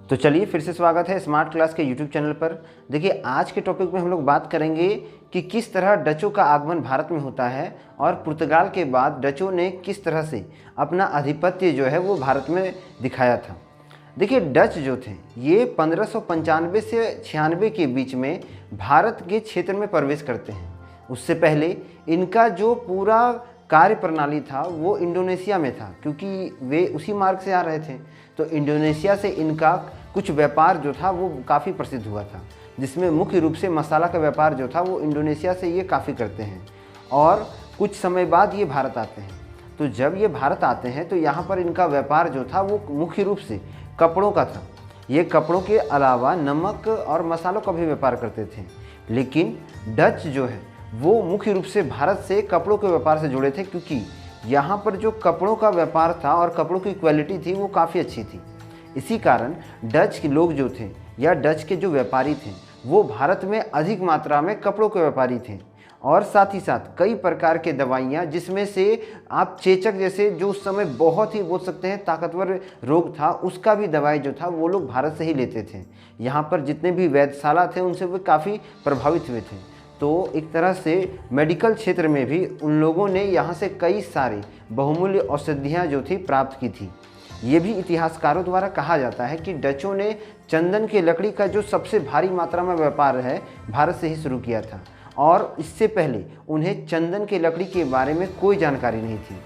तो चलिए फिर से स्वागत है स्मार्ट क्लास के यूट्यूब चैनल पर। देखिए आज के टॉपिक में हम लोग बात करेंगे कि किस तरह डचों का आगमन भारत में होता है और पुर्तगाल के बाद डचों ने किस तरह से अपना आधिपत्य जो है वो भारत में दिखाया था। देखिए डच जो थे ये 1595 से 96 के बीच में भारत के क्षेत्र में प्रवेश करते हैं। उससे पहले इनका जो पूरा कार्य प्रणाली था वो इंडोनेशिया में था, क्योंकि वे उसी मार्ग से आ रहे थे। तो इंडोनेशिया से इनका कुछ व्यापार जो था वो काफ़ी प्रसिद्ध हुआ था, जिसमें मुख्य रूप से मसाला का व्यापार जो था वो इंडोनेशिया से ये काफ़ी करते हैं। और कुछ समय बाद ये भारत आते हैं। तो जब ये भारत आते हैं तो यहाँ पर इनका व्यापार जो था वो मुख्य रूप से कपड़ों का था। ये कपड़ों के अलावा नमक और मसालों का भी व्यापार करते थे। लेकिन डच जो है वो मुख्य रूप से भारत से कपड़ों के व्यापार से जुड़े थे, क्योंकि यहाँ पर जो कपड़ों का व्यापार था और कपड़ों की क्वालिटी थी वो काफ़ी अच्छी थी। इसी कारण डच के लोग जो थे या डच के जो व्यापारी थे वो भारत में अधिक मात्रा में कपड़ों के व्यापारी थे। और साथ ही साथ कई प्रकार के दवाइयाँ, जिसमें से आप चेचक जैसे जो उस समय बहुत ही बोल सकते हैं ताकतवर रोग था, उसका भी दवाई जो था वो लोग भारत से ही लेते थे। यहाँ पर जितने भी वैद्यशाला थे उनसे वे काफ़ी प्रभावित हुए थे। तो एक तरह से मेडिकल क्षेत्र में भी उन लोगों ने यहाँ से कई सारे बहुमूल्य औषधियाँ जो थी प्राप्त की थी। ये भी इतिहासकारों द्वारा कहा जाता है कि डचों ने चंदन की लकड़ी का जो सबसे भारी मात्रा में व्यापार है भारत से ही शुरू किया था, और इससे पहले उन्हें चंदन की लकड़ी के बारे में कोई जानकारी नहीं थी।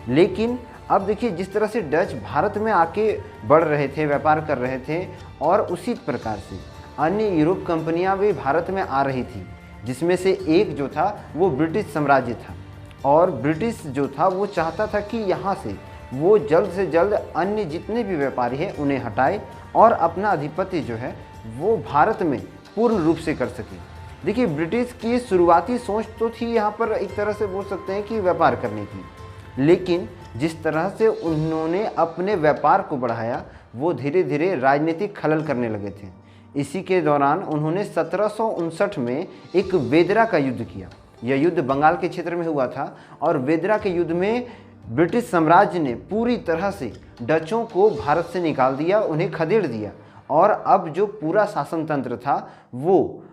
लेकिन अब देखिए जिस तरह से डच भारत में आके बढ़ रहे थे, व्यापार कर रहे थे, और उसी प्रकार से अन्य यूरोप कंपनियां भी भारत में आ रही थी, जिसमें से एक जो था वो ब्रिटिश साम्राज्य था। और ब्रिटिश जो था वो चाहता था कि यहाँ से वो जल्द से जल्द अन्य जितने भी व्यापारी हैं उन्हें हटाए और अपना आधिपत्य जो है वो भारत में पूर्ण रूप से कर सके। देखिए ब्रिटिश की शुरुआती सोच तो थी यहाँ पर एक तरह से बोल सकते हैं कि व्यापार करने की, लेकिन जिस तरह से उन्होंने अपने व्यापार को बढ़ाया वो धीरे धीरे राजनीतिक खलल करने लगे थे। इसी के दौरान उन्होंने 1759 में एक वेदरा का युद्ध किया। यह युद्ध बंगाल के क्षेत्र में हुआ था, और वेदरा के युद्ध में ब्रिटिश साम्राज्य ने पूरी तरह से डचों को भारत से निकाल दिया, उन्हें खदेड़ दिया। और अब जो पूरा शासन तंत्र था वो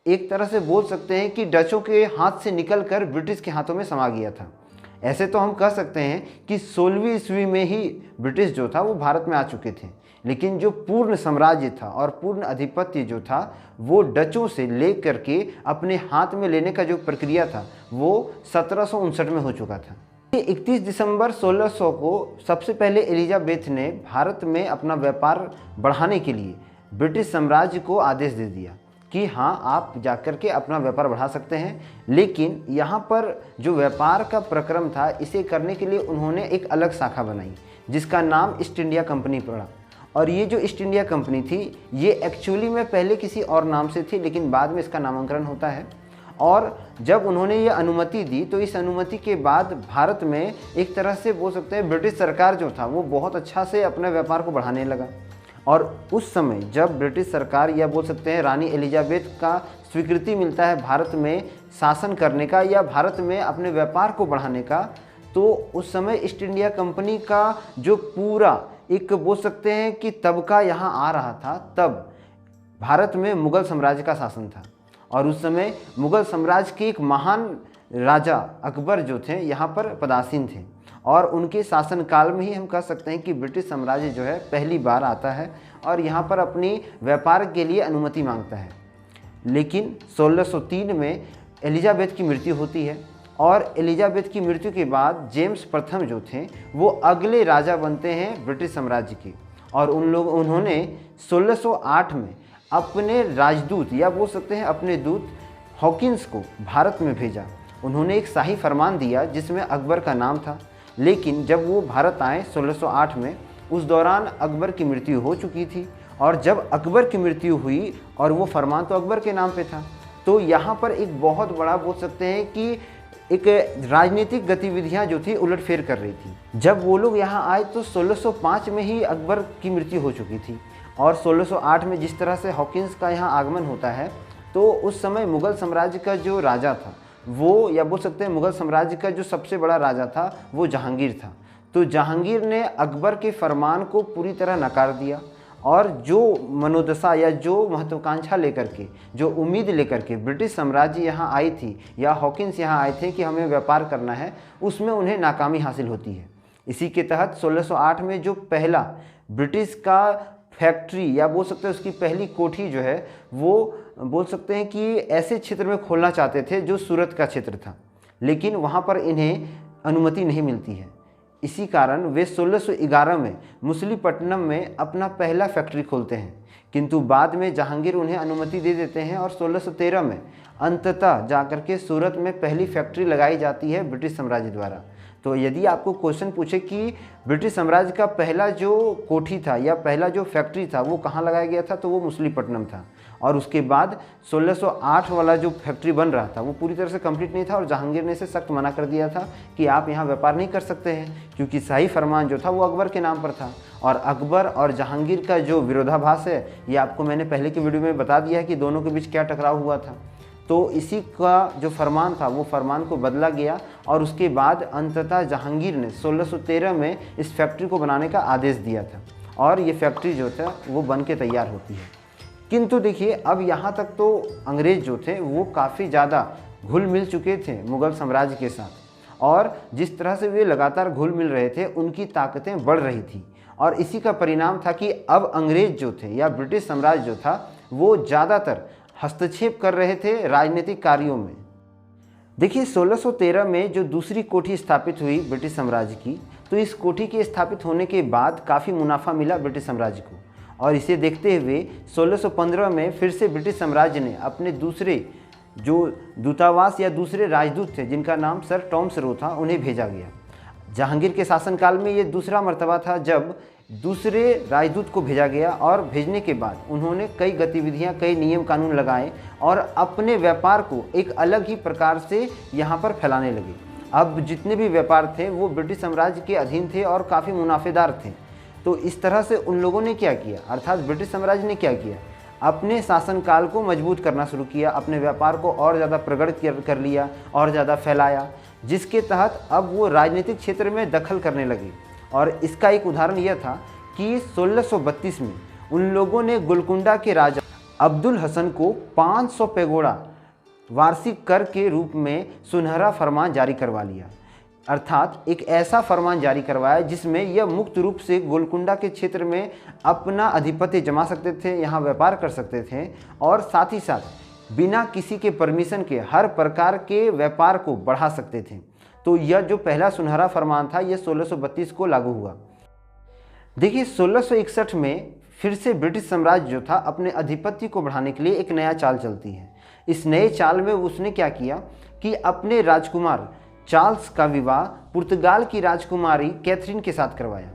एक तरह से बोल सकते हैं कि डचों के हाथ से निकलकर ब्रिटिश के हाथों में समा गया था। ऐसे तो हम कह सकते हैं कि 16वीं ईस्वी में ही ब्रिटिश जो था वो भारत में आ चुके थे, लेकिन जो पूर्ण साम्राज्य था और पूर्ण आधिपत्य जो था वो डचों से ले करके अपने हाथ में लेने का जो प्रक्रिया था वो 1759 में हो चुका था। 31 दिसंबर 1600 को सबसे पहले एलिजाबेथ ने भारत में अपना व्यापार बढ़ाने के लिए ब्रिटिश साम्राज्य को आदेश दे दिया कि हाँ आप जाकर के अपना व्यापार बढ़ा सकते हैं। लेकिन यहाँ पर जो व्यापार का प्रक्रम था इसे करने के लिए उन्होंने एक अलग शाखा बनाई जिसका नाम ईस्ट इंडिया कंपनी पड़ा। और ये जो ईस्ट इंडिया कंपनी थी ये एक्चुअली में पहले किसी और नाम से थी, लेकिन बाद में इसका नामकरण होता है। और जब उन्होंने ये अनुमति दी तो इस अनुमति के बाद भारत में एक तरह से बोल सकते हैं ब्रिटिश सरकार जो था वो बहुत अच्छा से अपने व्यापार को बढ़ाने लगा। और उस समय जब ब्रिटिश सरकार या बोल सकते हैं रानी एलिजाबेथ का स्वीकृति मिलता है भारत में शासन करने का या भारत में अपने व्यापार को बढ़ाने का, तो उस समय ईस्ट इंडिया कंपनी का जो पूरा एक बोल सकते हैं कि तबका यहाँ आ रहा था, तब भारत में मुग़ल साम्राज्य का शासन था। और उस समय मुग़ल साम्राज्य के एक महान राजा अकबर जो थे यहाँ पर पदासीन थे, और उनके शासनकाल में ही हम कह सकते हैं कि ब्रिटिश साम्राज्य जो है पहली बार आता है और यहाँ पर अपनी व्यापार के लिए अनुमति मांगता है। लेकिन 1603 में एलिजाबेथ की मृत्यु होती है, और एलिजाबेथ की मृत्यु के बाद जेम्स प्रथम जो थे वो अगले राजा बनते हैं ब्रिटिश साम्राज्य के। और उन्होंने 1608 में अपने राजदूत या बोल सकते हैं अपने दूत हॉकिंस को भारत में भेजा। उन्होंने एक शाही फरमान दिया जिसमें अकबर का नाम था। लेकिन जब वो भारत आए 1608 में, उस दौरान अकबर की मृत्यु हो चुकी थी। और जब अकबर की मृत्यु हुई और वो फरमान तो अकबर के नाम पे था, तो यहाँ पर एक बहुत बड़ा बोल सकते हैं कि एक राजनीतिक गतिविधियाँ जो थी उलटफेर कर रही थी। जब वो लोग यहाँ आए तो 1605 में ही अकबर की मृत्यु हो चुकी थी, और 1608 में जिस तरह से हॉकिंस का यहाँ आगमन होता है, तो उस समय मुग़ल साम्राज्य का जो राजा था वो या बोल सकते हैं मुग़ल साम्राज्य का जो सबसे बड़ा राजा था वो जहांगीर था। तो जहांगीर ने अकबर के फरमान को पूरी तरह नकार दिया और जो मनोदशा या जो महत्वाकांक्षा लेकर के, जो उम्मीद लेकर के ब्रिटिश साम्राज्य यहाँ आई थी या हॉकिंस यहाँ आए थे कि हमें व्यापार करना है, उसमें उन्हें नाकामी हासिल होती है। इसी के तहत 1608 में जो पहला ब्रिटिश का फैक्ट्री या बोल सकते हैं उसकी पहली कोठी जो है वो बोल सकते हैं कि ऐसे क्षेत्र में खोलना चाहते थे जो सूरत का क्षेत्र था, लेकिन वहाँ पर इन्हें अनुमति नहीं मिलती है। इसी कारण वे 1611 में मछलीपट्टनम में अपना पहला फैक्ट्री खोलते हैं, किंतु बाद में जहांगीर उन्हें अनुमति दे देते हैं और 1613 में अंततः जाकर के सूरत में पहली फैक्ट्री लगाई जाती है ब्रिटिश साम्राज्य द्वारा। तो यदि आपको क्वेश्चन पूछे कि ब्रिटिश साम्राज्य का पहला जो कोठी था या पहला जो फैक्ट्री था वो कहाँ लगाया गया था, तो वो मछलीपट्टनम था। और उसके बाद 1608 वाला जो फैक्ट्री बन रहा था वो पूरी तरह से कंप्लीट नहीं था और जहांगीर ने इसे सख्त मना कर दिया था कि आप यहाँ व्यापार नहीं कर सकते हैं, क्योंकि शाही फरमान जो था वो अकबर के नाम पर था। और अकबर और जहांगीर का जो विरोधाभास है ये आपको मैंने पहले की वीडियो में बता दिया है कि दोनों के बीच क्या टकराव हुआ था। तो इसी का जो फरमान था वो फरमान को बदला गया और उसके बाद अंततः जहांगीर ने 1613 में इस फैक्ट्री को बनाने का आदेश दिया था और ये फैक्ट्री जो था वो बन के तैयार होती है। किंतु देखिए अब यहाँ तक तो अंग्रेज़ जो थे वो काफ़ी ज़्यादा घुल मिल चुके थे मुग़ल साम्राज्य के साथ, और जिस तरह से वे लगातार घुल मिल रहे थे उनकी ताकतें बढ़ रही थी। और इसी का परिणाम था कि अब अंग्रेज़ जो थे या ब्रिटिश साम्राज्य जो था वो ज़्यादातर हस्तक्षेप कर रहे थे राजनीतिक कार्यों में। देखिए 1613 में जो दूसरी कोठी स्थापित हुई ब्रिटिश साम्राज्य की, तो इस कोठी के स्थापित होने के बाद काफ़ी मुनाफा मिला ब्रिटिश साम्राज्य को, और इसे देखते हुए 1615 में फिर से ब्रिटिश साम्राज्य ने अपने दूसरे जो दूतावास या दूसरे राजदूत थे जिनका नाम सर टॉमस रो था उन्हें भेजा गया। जहांगीर के शासनकाल में ये दूसरा मर्तबा था जब दूसरे राजदूत को भेजा गया, और भेजने के बाद उन्होंने कई गतिविधियां, कई नियम कानून लगाए और अपने व्यापार को एक अलग ही प्रकार से यहाँ पर फैलाने लगे। अब जितने भी व्यापार थे वो ब्रिटिश साम्राज्य के अधीन थे और काफ़ी मुनाफेदार थे। तो इस तरह से उन लोगों ने क्या किया, अर्थात ब्रिटिश साम्राज्य ने क्या किया, अपने शासनकाल को मजबूत करना शुरू किया, अपने व्यापार को और ज़्यादा प्रगट कर लिया और ज़्यादा फैलाया, जिसके तहत अब वो राजनीतिक क्षेत्र में दखल करने लगे। और इसका एक उदाहरण यह था कि 1632 में उन लोगों ने गोलकुंडा के राजा अब्दुल हसन को 500 पैगोड़ा वार्षिक कर के रूप में सुनहरा फरमान जारी करवा लिया, अर्थात एक ऐसा फरमान जारी करवाया जिसमें यह मुक्त रूप से गोलकुंडा के क्षेत्र में अपना आधिपत्य जमा सकते थे, यहाँ व्यापार कर सकते थे और साथ ही साथ बिना किसी के परमिशन के हर प्रकार के व्यापार को बढ़ा सकते थे। तो यह जो पहला सुनहरा फरमान था यह 1632 को लागू हुआ। देखिए 1661 में फिर से ब्रिटिश साम्राज्य जो था अपने आधिपत्य को बढ़ाने के लिए एक नया चाल चलती है। इस नए चाल में उसने क्या किया कि अपने राजकुमार चार्ल्स का विवाह पुर्तगाल की राजकुमारी कैथरीन के साथ करवाया,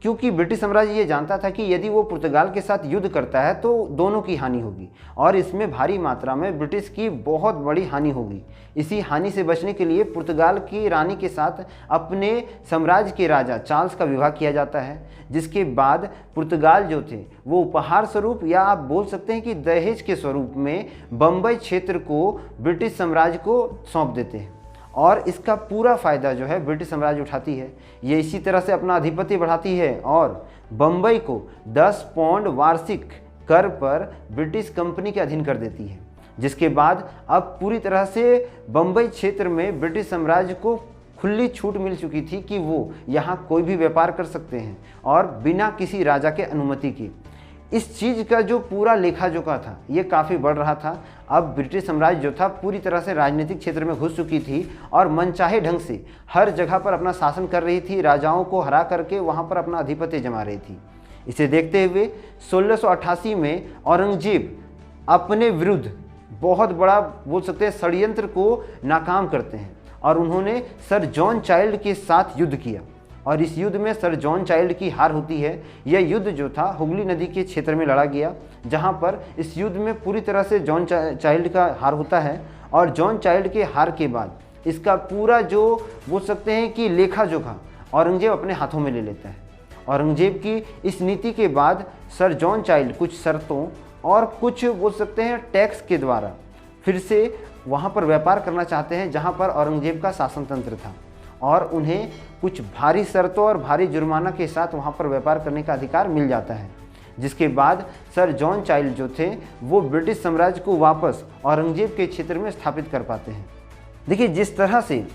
क्योंकि ब्रिटिश साम्राज्य ये जानता था कि यदि वो पुर्तगाल के साथ युद्ध करता है तो दोनों की हानि होगी और इसमें भारी मात्रा में ब्रिटिश की बहुत बड़ी हानि होगी। इसी हानि से बचने के लिए पुर्तगाल की रानी के साथ अपने साम्राज्य के राजा चार्ल्स का विवाह किया जाता है, जिसके बाद पुर्तगाल जो थे वो उपहार स्वरूप या आप बोल सकते हैं कि दहेज के स्वरूप में बम्बई क्षेत्र को ब्रिटिश साम्राज्य को सौंप देते हैं और इसका पूरा फ़ायदा जो है ब्रिटिश साम्राज्य उठाती है। ये इसी तरह से अपना आधिपत्य बढ़ाती है और बम्बई को 10 पाउंड वार्षिक कर पर ब्रिटिश कंपनी के अधीन कर देती है, जिसके बाद अब पूरी तरह से बम्बई क्षेत्र में ब्रिटिश साम्राज्य को खुली छूट मिल चुकी थी कि वो यहाँ कोई भी व्यापार कर सकते हैं और बिना किसी राजा के अनुमति के। इस चीज़ का जो पूरा लेखा जोखा था ये काफ़ी बढ़ रहा था। अब ब्रिटिश साम्राज्य जो था पूरी तरह से राजनीतिक क्षेत्र में घुस चुकी थी और मनचाहे ढंग से हर जगह पर अपना शासन कर रही थी, राजाओं को हरा करके वहाँ पर अपना आधिपत्य जमा रही थी। इसे देखते हुए 1688 में औरंगजेब अपने विरुद्ध बहुत बड़ा बोल सकते हैं षड्यंत्र को नाकाम करते हैं और उन्होंने सर जॉन चाइल्ड के साथ युद्ध किया और इस युद्ध में सर जॉन चाइल्ड की हार होती है। यह युद्ध जो था हुगली नदी के क्षेत्र में लड़ा गया, जहां पर इस युद्ध में पूरी तरह से जॉन चाइल्ड का हार होता है और जॉन चाइल्ड के हार के बाद इसका पूरा जो बोल सकते हैं कि लेखा जोखा औरंगजेब अपने हाथों में ले लेता है। औरंगजेब की इस नीति के बाद सर जॉन चाइल्ड कुछ शर्तों और कुछ बोल सकते हैं टैक्स के द्वारा फिर से वहाँ पर व्यापार करना चाहते हैं जहाँ पर औरंगजेब का शासन तंत्र था और उन्हें कुछ भारी शर्तों और भारी जुर्माना के साथ वहाँ पर व्यापार करने का अधिकार मिल जाता है। जिसके बाद सर जॉन चाइल्ड जो थे वो ब्रिटिश साम्राज्य को वापस औरंगजेब के क्षेत्र में स्थापित कर पाते हैं। देखिए, जिस तरह से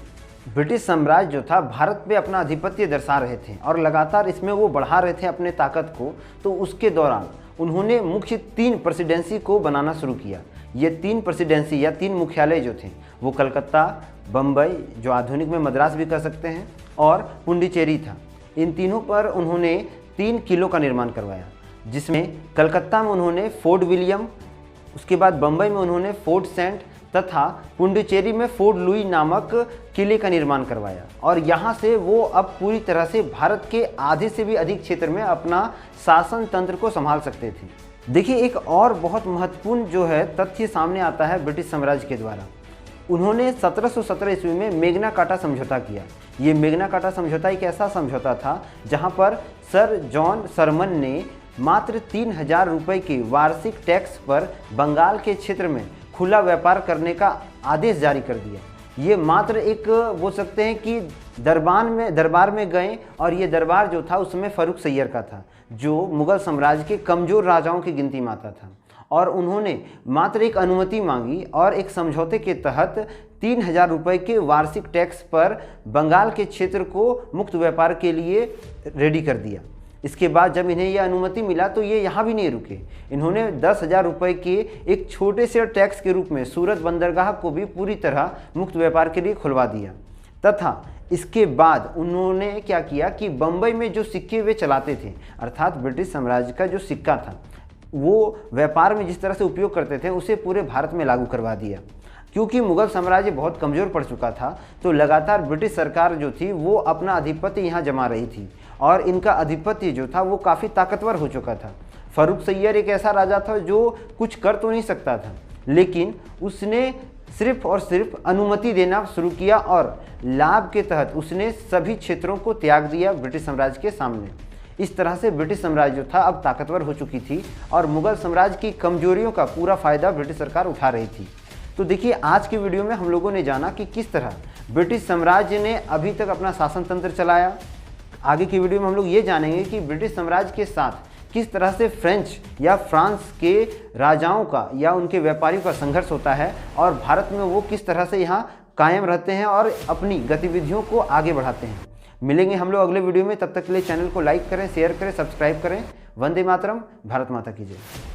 ब्रिटिश साम्राज्य जो था भारत पे अपना आधिपत्य दर्शा रहे थे और लगातार इसमें वो बढ़ा रहे थे अपने ताकत को, तो उसके दौरान उन्होंने मुख्य 3 प्रेसिडेंसी को बनाना शुरू किया। ये 3 प्रेसिडेंसी या 3 मुख्यालय जो थे वो कलकत्ता, बम्बई, जो आधुनिक में मद्रास भी कह सकते हैं, और पुडुचेरी था। इन तीनों पर उन्होंने 3 किलों का निर्माण करवाया, जिसमें कलकत्ता में उन्होंने फोर्ट विलियम, उसके बाद बम्बई में उन्होंने फोर्ट सेंट तथा पुडुचेरी में फोर्ट लुई नामक किले का निर्माण करवाया। और यहाँ से वो अब पूरी तरह से भारत के आधे से भी अधिक क्षेत्र में अपना शासन तंत्र को संभाल सकते थे। देखिए, एक और बहुत महत्वपूर्ण जो है तथ्य सामने आता है ब्रिटिश साम्राज्य के द्वारा। उन्होंने 1717 ईस्वी में मेग्ना कार्टा समझौता किया। ये मेग्ना कार्टा समझौता एक ऐसा समझौता था जहाँ पर सर जॉन सरमन ने मात्र 3000 रुपये के वार्षिक टैक्स पर बंगाल के क्षेत्र में खुला व्यापार करने का आदेश जारी कर दिया। ये मात्र एक बोल सकते हैं कि दरबार में गए, और ये दरबार जो था उसमें फ़ारूक सैयद का था, जो मुग़ल साम्राज्य के कमज़ोर राजाओं की गिनती में आता था। और उन्होंने मात्र एक अनुमति मांगी और एक समझौते के तहत 3000 रुपये के वार्षिक टैक्स पर बंगाल के क्षेत्र को मुक्त व्यापार के लिए रेडी कर दिया। इसके बाद जब इन्हें यह अनुमति मिला तो ये यहाँ भी नहीं रुके। इन्होंने 10,000 रुपये के एक छोटे से टैक्स के रूप में सूरत बंदरगाह को भी पूरी तरह मुक्त व्यापार के लिए खुलवा दिया। तथा इसके बाद उन्होंने क्या किया कि बम्बई में जो सिक्के वे चलाते थे, अर्थात ब्रिटिश साम्राज्य का जो सिक्का था वो व्यापार में जिस तरह से उपयोग करते थे उसे पूरे भारत में लागू करवा दिया। क्योंकि मुग़ल साम्राज्य बहुत कमज़ोर पड़ चुका था, तो लगातार ब्रिटिश सरकार जो थी वो अपना आधिपत्य यहाँ जमा रही थी, और इनका आधिपत्य जो था वो काफ़ी ताकतवर हो चुका था। फ़ारूक सैयद एक ऐसा राजा था जो कुछ कर तो नहीं सकता था, लेकिन उसने सिर्फ और सिर्फ अनुमति देना शुरू किया और लाभ के तहत उसने सभी क्षेत्रों को त्याग दिया ब्रिटिश साम्राज्य के सामने। इस तरह से ब्रिटिश साम्राज्य जो था अब ताकतवर हो चुकी थी और मुग़ल साम्राज्य की कमजोरियों का पूरा फ़ायदा ब्रिटिश सरकार उठा रही थी। तो देखिए, आज की वीडियो में हम लोगों ने जाना कि किस तरह ब्रिटिश साम्राज्य ने अभी तक अपना शासन तंत्र चलाया। आगे की वीडियो में हम लोग ये जानेंगे कि ब्रिटिश साम्राज्य के साथ किस तरह से फ्रेंच या फ्रांस के राजाओं का या उनके व्यापारियों का संघर्ष होता है, और भारत में वो किस तरह से यहाँ कायम रहते हैं और अपनी गतिविधियों को आगे बढ़ाते हैं। मिलेंगे हम लोग अगले वीडियो में। तब तक के लिए चैनल को लाइक करें, शेयर करें, सब्सक्राइब करें। वंदे मातरम। भारत माता की जय।